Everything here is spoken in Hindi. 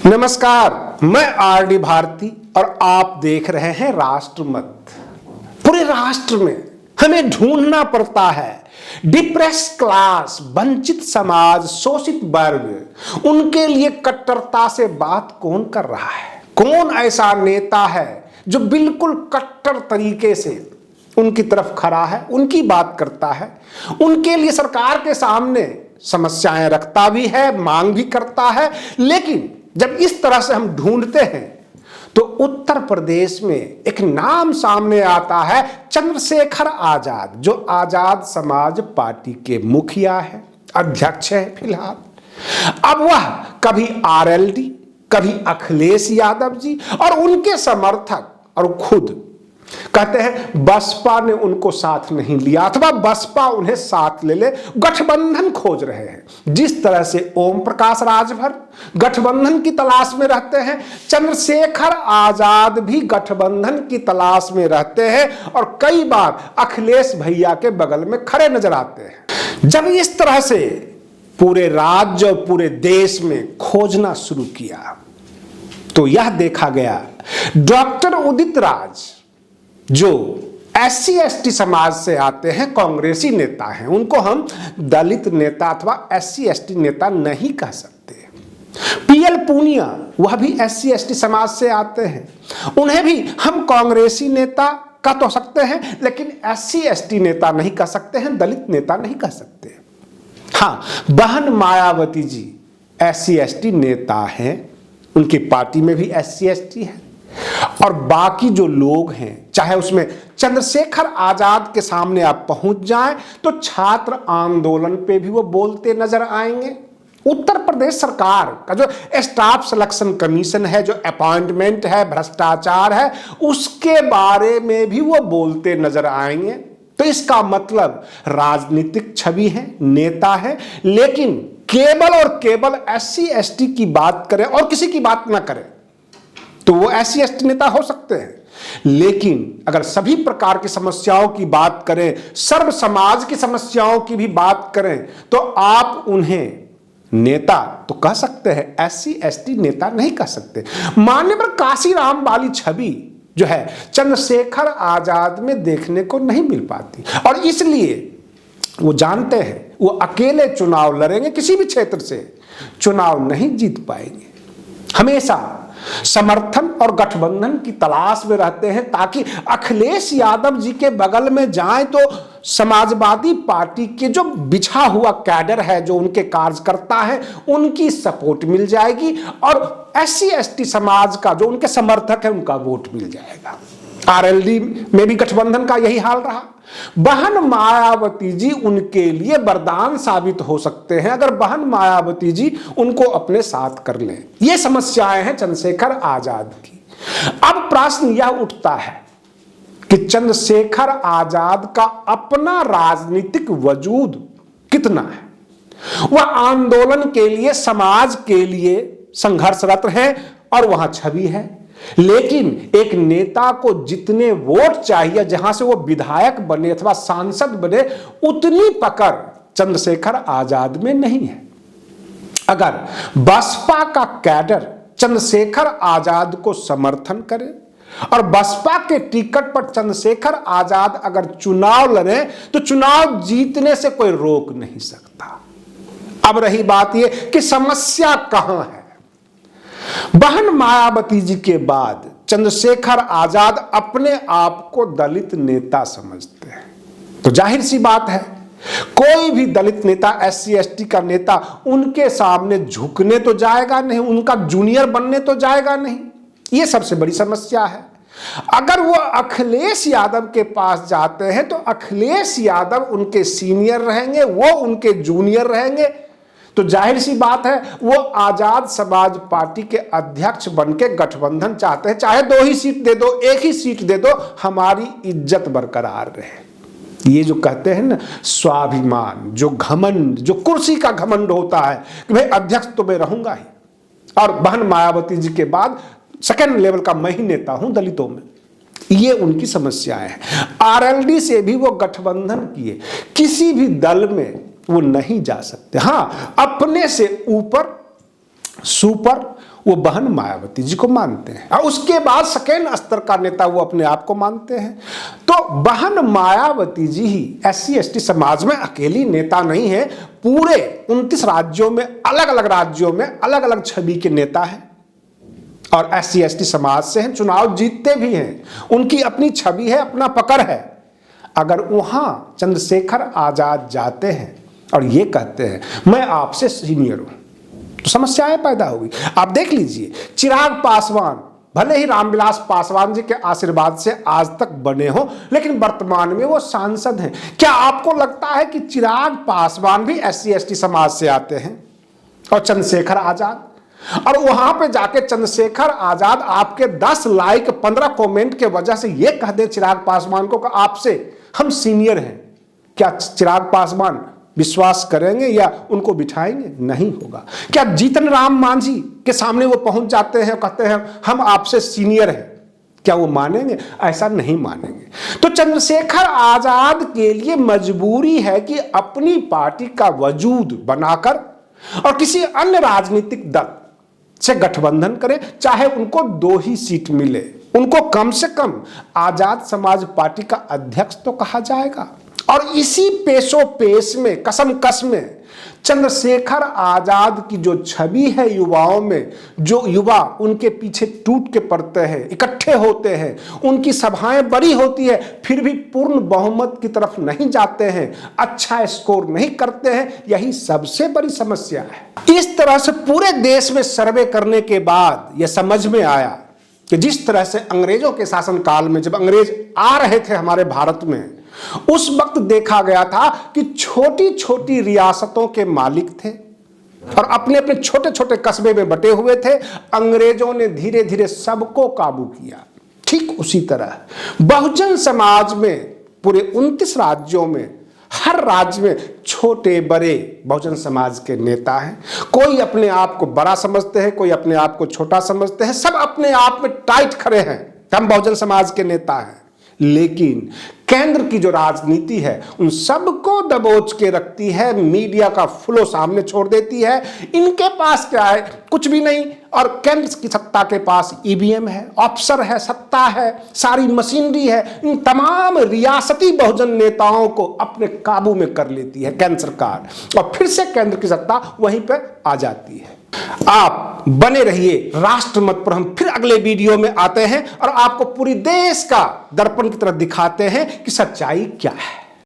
नमस्कार, मैं आरडी भारती और आप देख रहे हैं राष्ट्रमत। पूरे राष्ट्र में हमें ढूंढना पड़ता है डिप्रेस क्लास, वंचित समाज, शोषित वर्ग, उनके लिए कट्टरता से बात कौन कर रहा है। कौन ऐसा नेता है जो बिल्कुल कट्टर तरीके से उनकी तरफ खड़ा है, उनकी बात करता है, उनके लिए सरकार के सामने समस्याएं रखता भी है, मांग भी करता है। लेकिन जब इस तरह से हम ढूंढते हैं तो उत्तर प्रदेश में एक नाम सामने आता है, चंद्रशेखर आजाद, जो आजाद समाज पार्टी के मुखिया है, अध्यक्ष है फिलहाल। अब वह कभी आरएलडी, कभी अखिलेश यादव जी और उनके समर्थक और खुद कहते हैं बसपा ने उनको साथ नहीं लिया अथवा बसपा उन्हें साथ ले ले, गठबंधन खोज रहे हैं। जिस तरह से ओम प्रकाश राजभर गठबंधन की तलाश में रहते हैं, चंद्रशेखर आजाद भी गठबंधन की तलाश में रहते हैं और कई बार अखिलेश भैया के बगल में खड़े नजर आते हैं। जब इस तरह से पूरे राज्य और पूरे देश में खोजना शुरू किया तो यह देखा गया डॉक्टर उदित राज, जो SC ST समाज से आते हैं, कांग्रेसी नेता हैं, उनको हम दलित नेता अथवा SC ST नेता नहीं कह सकते। PL पूनिया, वह भी SC ST समाज से आते हैं, उन्हें भी हम कांग्रेसी नेता कह तो सकते हैं, लेकिन SC ST नेता नहीं कह सकते हैं, दलित नेता नहीं कह सकते। हाँ, बहन मायावती जी SC ST नेता हैं, उनकी पार्टी में भी SC ST है। और बाकी जो लोग हैं, चाहे उसमें चंद्रशेखर आजाद के सामने आप पहुंच जाएं तो छात्र आंदोलन पे भी वो बोलते नजर आएंगे। उत्तर प्रदेश सरकार का जो स्टाफ सिलेक्शन कमीशन है, जो अपॉइंटमेंट है, भ्रष्टाचार है, उसके बारे में भी वो बोलते नजर आएंगे। तो इसका मतलब राजनीतिक छवि है, नेता है, लेकिन केवल और केवल SC ST की बात करें और किसी की बात ना करें तो वो SC ST नेता हो सकते हैं। लेकिन अगर सभी प्रकार की समस्याओं की बात करें, सर्व समाज की समस्याओं की भी बात करें, तो आप उन्हें नेता तो कह सकते हैं, SC ST नेता नहीं कह सकते। मान्यवर काशीराम वाली छवि जो है चंद्रशेखर आजाद में देखने को नहीं मिल पाती और इसलिए वो जानते हैं वो अकेले चुनाव लड़ेंगे, किसी भी क्षेत्र से चुनाव नहीं जीत पाएंगे। हमेशा समर्थन और गठबंधन की तलाश में रहते हैं ताकि अखिलेश यादव जी के बगल में जाएं तो समाजवादी पार्टी के जो बिछा हुआ कैडर है, जो उनके कार्यकर्ता है, उनकी सपोर्ट मिल जाएगी और SC ST समाज का जो उनके समर्थक है उनका वोट मिल जाएगा। आरएलडी में भी गठबंधन का यही हाल रहा। बहन मायावती जी उनके लिए वरदान साबित हो सकते हैं अगर बहन मायावती जी उनको अपने साथ कर लें। ये समस्याएं हैं चंद्रशेखर आजाद की। अब प्रश्न यह उठता है कि चंद्रशेखर आजाद का अपना राजनीतिक वजूद कितना है। वह आंदोलन के लिए, समाज के लिए संघर्षरत हैं और वहां छवि है, लेकिन एक नेता को जितने वोट चाहिए, जहां से वो विधायक बने अथवा सांसद बने, उतनी पकड़ चंद्रशेखर आजाद में नहीं है। अगर बसपा का कैडर चंद्रशेखर आजाद को समर्थन करे और बसपा के टिकट पर चंद्रशेखर आजाद अगर चुनाव लड़े तो चुनाव जीतने से कोई रोक नहीं सकता। अब रही बात यह कि समस्या कहां है। बहन मायावती जी के बाद चंद्रशेखर आजाद अपने आप को दलित नेता समझते हैं, तो जाहिर सी बात है कोई भी दलित नेता, SC ST का नेता उनके सामने झुकने तो जाएगा नहीं, उनका जूनियर बनने तो जाएगा नहीं। यह सबसे बड़ी समस्या है। अगर वो अखिलेश यादव के पास जाते हैं तो अखिलेश यादव उनके सीनियर रहेंगे, वो उनके जूनियर रहेंगे, तो जाहिर सी बात है वो आजाद समाज पार्टी के अध्यक्ष बनके गठबंधन चाहते हैं। चाहे 2 ही सीट दे दो, 1 ही सीट दे दो, हमारी इज्जत बरकरार रहे। ये जो कहते हैं ना स्वाभिमान, जो घमंड, जो कुर्सी का घमंड होता है कि भाई अध्यक्ष तो मैं रहूंगा ही, और बहन मायावती जी के बाद सेकेंड लेवल का मैं ही नेता हूं दलितों में, ये उनकी समस्याएं हैं। आरएलडी से भी वो गठबंधन किए, किसी भी दल में वो नहीं जा सकते। हाँ, अपने से ऊपर सुपर वो बहन मायावती जी को मानते हैं और उसके बाद सेकेंड स्तर का नेता वो अपने आप को मानते हैं। तो बहन मायावती जी ही SC/ST समाज में अकेली नेता नहीं है, पूरे 29 राज्यों में, अलग अलग राज्यों में अलग अलग छवि के नेता हैं और SC/ST समाज से हैं, चुनाव जीतते भी हैं, उनकी अपनी छवि है, अपना पकड़ है। अगर वहां चंद्रशेखर आजाद जाते हैं और ये कहते हैं मैं आपसे सीनियर हूं, तो समस्याएं पैदा होगी। आप देख लीजिए, चिराग पासवान भले ही रामविलास पासवान जी के आशीर्वाद से आज तक बने हो, लेकिन वर्तमान में वो सांसद हैं। क्या आपको लगता है कि चिराग पासवान भी SC/ST समाज से आते हैं? और चंद्रशेखर आजाद, और वहां पे जाके चंद्रशेखर आजाद आपके 10 लाइक 15 कमेंट के वजह से ये कह दे चिराग पासवान को कि आपसे हम सीनियर हैं, क्या चिराग पासवान विश्वास करेंगे या उनको बिठाएंगे? नहीं होगा। क्या जीतन राम मांझी के सामने वो पहुंच जाते हैं, कहते हैं हम आपसे सीनियर हैं, क्या वो मानेंगे? ऐसा नहीं मानेंगे। तो चंद्रशेखर आजाद के लिए मजबूरी है कि अपनी पार्टी का वजूद बनाकर और किसी अन्य राजनीतिक दल से गठबंधन करें, चाहे उनको 2 ही सीट मिले, उनको कम से कम आजाद समाज पार्टी का अध्यक्ष तो कहा जाएगा। और इसी पेशो पेश में, कसम कस में, चंद्रशेखर आजाद की जो छवि है युवाओं में, जो युवा उनके पीछे टूट के पड़ते हैं, इकट्ठे होते हैं, उनकी सभाएं बड़ी होती है, फिर भी पूर्ण बहुमत की तरफ नहीं जाते हैं, अच्छा स्कोर नहीं करते हैं, यही सबसे बड़ी समस्या है। इस तरह से पूरे देश में सर्वे करने के बाद यह समझ में आया कि जिस तरह से अंग्रेजों के शासनकाल में, जब अंग्रेज आ रहे थे हमारे भारत में, उस वक्त देखा गया था कि छोटी छोटी रियासतों के मालिक थे और अपने अपने छोटे छोटे कस्बे में बटे हुए थे। अंग्रेजों ने धीरे धीरे सबको काबू किया। ठीक उसी तरह बहुजन समाज में पूरे 29 राज्यों में, हर राज्य में छोटे बड़े बहुजन समाज के नेता हैं। कोई अपने आप को बड़ा समझते हैं, कोई अपने आप को छोटा समझते हैं, सब अपने आप में टाइट खड़े हैं, हम बहुजन समाज के नेता हैं। लेकिन केंद्र की जो राजनीति है उन सबको दबोच के रखती है, मीडिया का फ्लो सामने छोड़ देती है। इनके पास क्या है? कुछ भी नहीं। और केंद्र की सत्ता के पास EVM है, अफसर है, सत्ता है, सारी मशीनरी है। इन तमाम रियासती बहुजन नेताओं को अपने काबू में कर लेती है केंद्र सरकार और फिर से केंद्र की सत्ता वहीं पर आ जाती है। आप बने रहिए राष्ट्रमत पर। हम फिर अगले वीडियो में आते हैं और आपको पूरी देश का दर्पण की तरह दिखाते हैं कि सच्चाई क्या है।